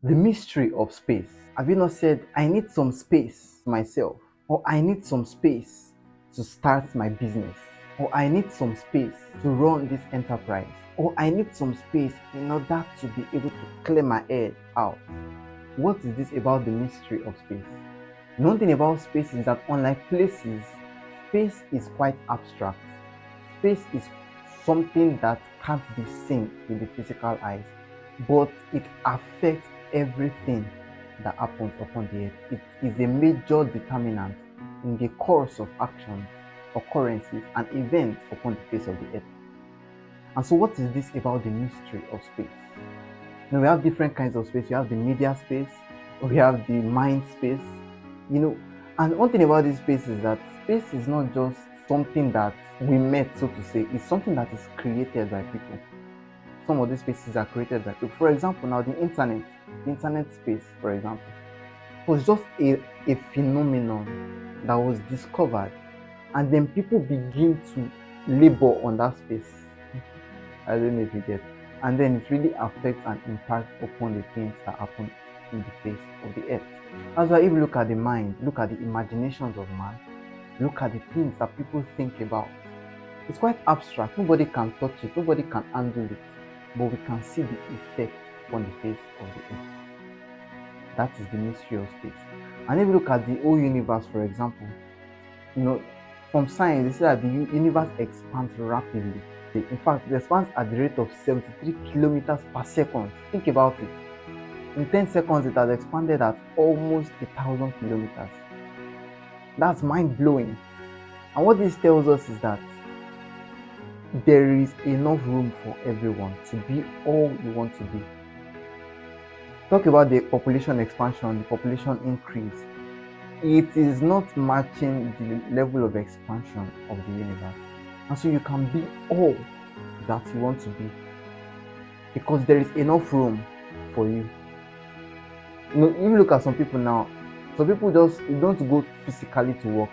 The mystery of space. Have you not said, I need some space myself? Or I need some space to start my business? Or I need some space to run this enterprise? Or I need some space in order to be able to clear my head out? What is this about the mystery of space? One thing about space is that, unlike places, space is quite abstract. Space is something that can't be seen with the physical eyes, but it affects everything that happens upon the earth. It is a major determinant in the course of actions, occurrences, and events upon the face of the earth. And so, what is this about the mystery of space? Now, we have different kinds of space. We have the media space, we have the mind space, you know. And one thing about this space is that space is not just something that we met, so to say. It's something that is created by people. Some of these spaces are created by people. For example, now the internet space, for example, was just a phenomenon that was discovered, and then people begin to labor on that space. I don't know if you get. And then it really affects and impacts upon the things that happen in the face of the earth. That's why if you look at the mind, look at the imaginations of man, look at the things that people think about. It's quite abstract. Nobody can touch it, nobody can handle it, but we can see the effect on the face of the earth. That is the mystery of space. And if you look at the whole universe, for example, from science, they say that the universe expands rapidly. In fact, it expands at the rate of 73 kilometers per second. Think about it. In 10 seconds, it has expanded at almost 1,000 kilometers. That's mind-blowing. And what this tells us is that there is enough room for everyone to be all you want to be. Talk about the population expansion, the population increase. It is not matching the level of expansion of the universe. And so you can be all that you want to be, because there is enough room for you. If you look at some people now, some people just don't go physically to work.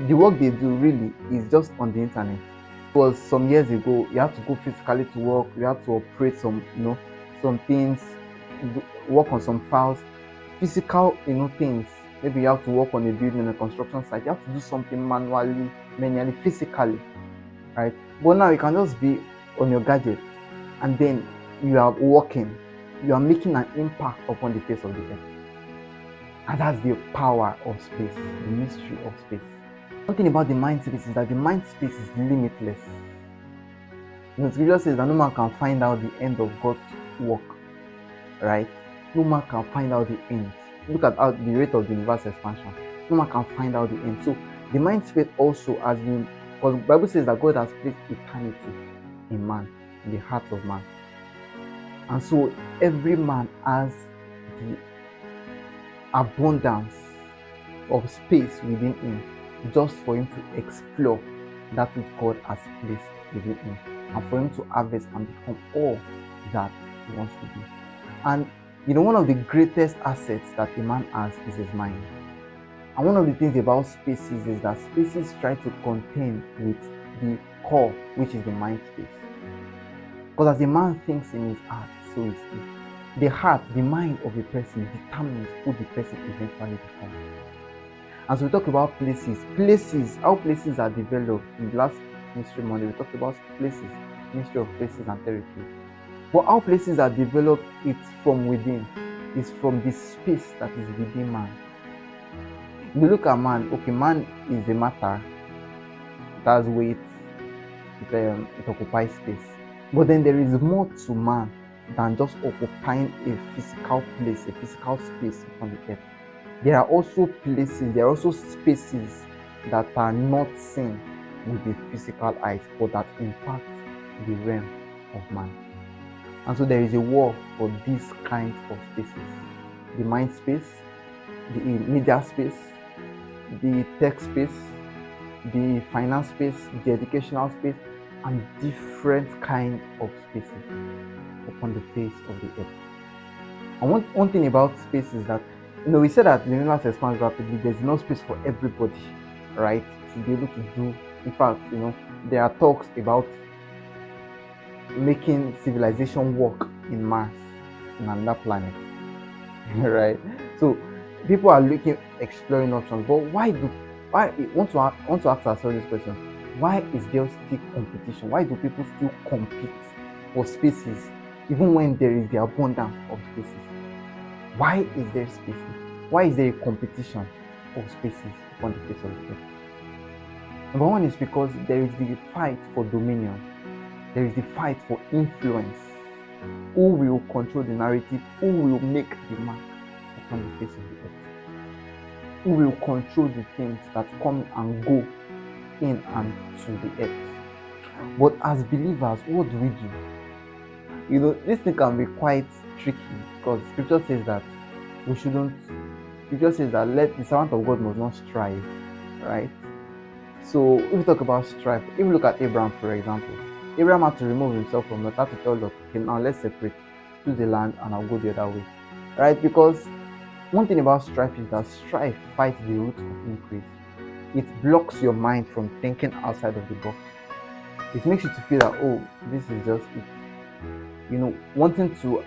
The work they do really is just on the internet. Because some years ago, you have to go physically to work, you have to operate some things, work on some files, physical things. Maybe you have to work on a building, on a construction site, you have to do something manually, physically, right? But now you can just be on your gadget, and then you are working, you are making an impact upon the face of the earth. And that's the power of space, the mystery of space. One thing about the mind space is that the mind space is limitless. The scripture says that no man can find out the end of God's work, right? No man can find out the end. Look at the rate of the universe expansion. No man can find out the end. So the mind space also has been, because the Bible says that God has placed eternity in man, in the heart of man. And so every man has the abundance of space within him, just for him to explore that which God has placed within him, and for him to harvest and become all that he wants to be. And one of the greatest assets that a man has is his mind. And one of the things about spaces is that spaces try to contain with the core, which is the mind space. Because as a man thinks in his heart, so is he. The heart, the mind of a person determines who the person eventually becomes. As we talk about places, how places are developed. In the last Mystery Monday, we talked about places, mystery of places and territory. But how places are developed, it's from within. It's from the space that is within man. If you look at man, okay, man is a matter. That's weight. It occupies space. But then there is more to man than just occupying a physical place, a physical space on the earth. There are also places, there are also spaces that are not seen with the physical eyes, but that impact the realm of man. And so there is a war for these kinds of spaces: the mind space, the media space, the tech space, the finance space, the educational space, and different kinds of spaces upon the face of the earth. And one thing about space is that, we said that the universe expands rapidly. There's enough space for everybody, right, to be able to do. In fact, there are talks about making civilization work in Mars, in another planet. right? So people are looking, exploring options, but why want to ask ourselves this question? Why is there still competition? Why do people still compete for spaces even when there is the abundance of spaces? Why is there spaces? Why is there a competition of spaces upon the face of the earth? Number one is because there is the fight for dominion. There is the fight for influence. Who will control the narrative? Who will make the mark upon the face of the earth? Who will control the things that come and go in and to the earth? But as believers, what do we do? This thing can be quite tricky because scripture says that we shouldn't, scripture says that let the servant of God must not strive, right? So if we talk about strife, if we look at Abraham, for example, Abraham had to remove himself from Lot, had to tell Lot, okay, now let's separate, choose the land and I'll go the other way, right? Because one thing about strife is that strife fights the root of increase. It blocks your mind from thinking outside of the box. It makes you to feel that, oh, this is just it. Wanting to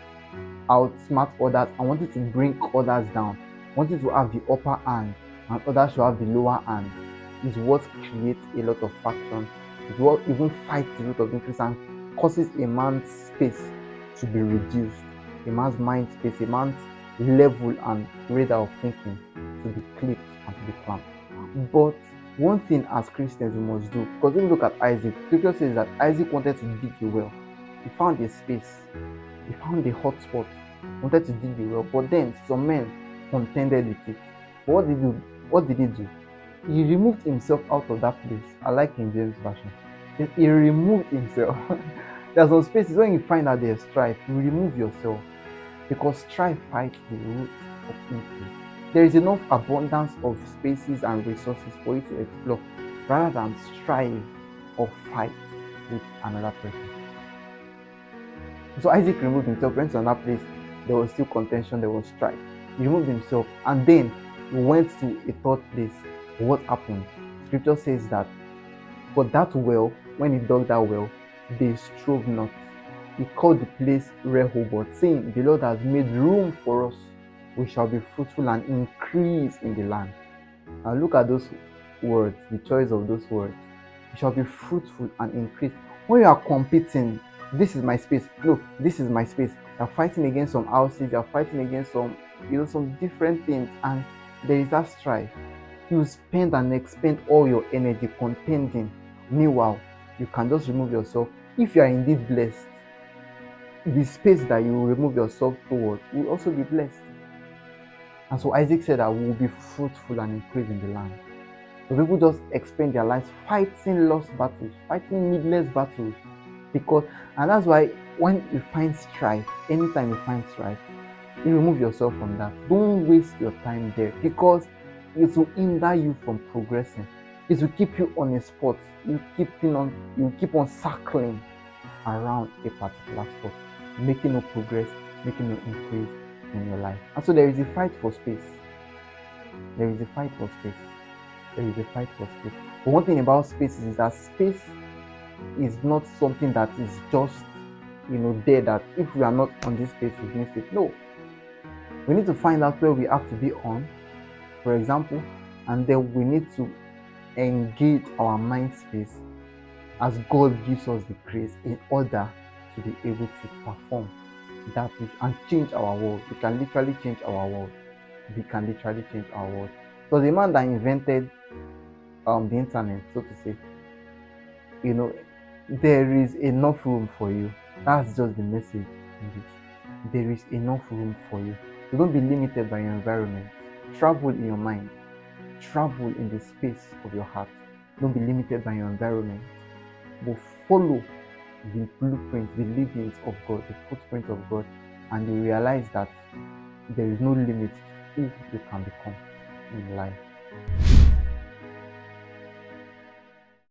outsmart others and wanting to bring others down, wanting to have the upper hand and others should have the lower hand is what creates a lot of factions. It's what even fights the root of increase and causes a man's space to be reduced, a man's mind space, a man's level and radar of thinking to be clipped and to be clamped. But one thing as Christians we must do, because when we look at Isaac, scripture says that Isaac wanted to dig a well. He found a space, he found a hot spot, wanted to dig the well, but then some men contended with it. But what did he do? He removed himself out of that place. I like King James Version. He removed himself. There's some spaces when you find that there's strife, you remove yourself because strife fights the root of increase. There is enough abundance of spaces and resources for you to explore rather than strive or fight with another person. So Isaac removed himself, went to another place. There was still contention, there was strife. He removed himself and then he went to a third place. What happened? Scripture says that for that well, when he dug that well, they strove not. He called the place Rehoboth, saying, the Lord has made room for us. We shall be fruitful and increase in the land. Now look at those words, the choice of those words. We shall be fruitful and increase. When you are competing, this is my space. No, this is my space. You're fighting against some houses, you're fighting against some different things, and there is that strife. You spend and expend all your energy contending. Meanwhile, you can just remove yourself. If you are indeed blessed, the space that you remove yourself towards will also be blessed. And so Isaac said that we will be fruitful and increase in the land. So people just expend their lives fighting lost battles, fighting needless battles. And that's why when you find strife, anytime you find strife, you remove yourself from that. Don't waste your time there because it will hinder you from progressing. It will keep you on a spot. You keep on circling around a particular spot, making no progress, making no increase in your life. And so there is a fight for space. There is a fight for space. There is a fight for space. But one thing about spaces is that space is not something that is just there that if we are not on this space, we miss it. No. We need to find out where we have to be on, for example, and then we need to engage our mind space as God gives us the grace in order to be able to perform that which and change our world. We can literally change our world. We can literally change our world. So the man that invented the internet, so to say, there is enough room for you. That's just the message in this. There is enough room for you. So don't be limited by your environment. Travel in your mind. Travel in the space of your heart. Don't be limited by your environment. But follow the blueprint, the leadings of God, the footprint of God, and you realize that there is no limit to who you can become in life.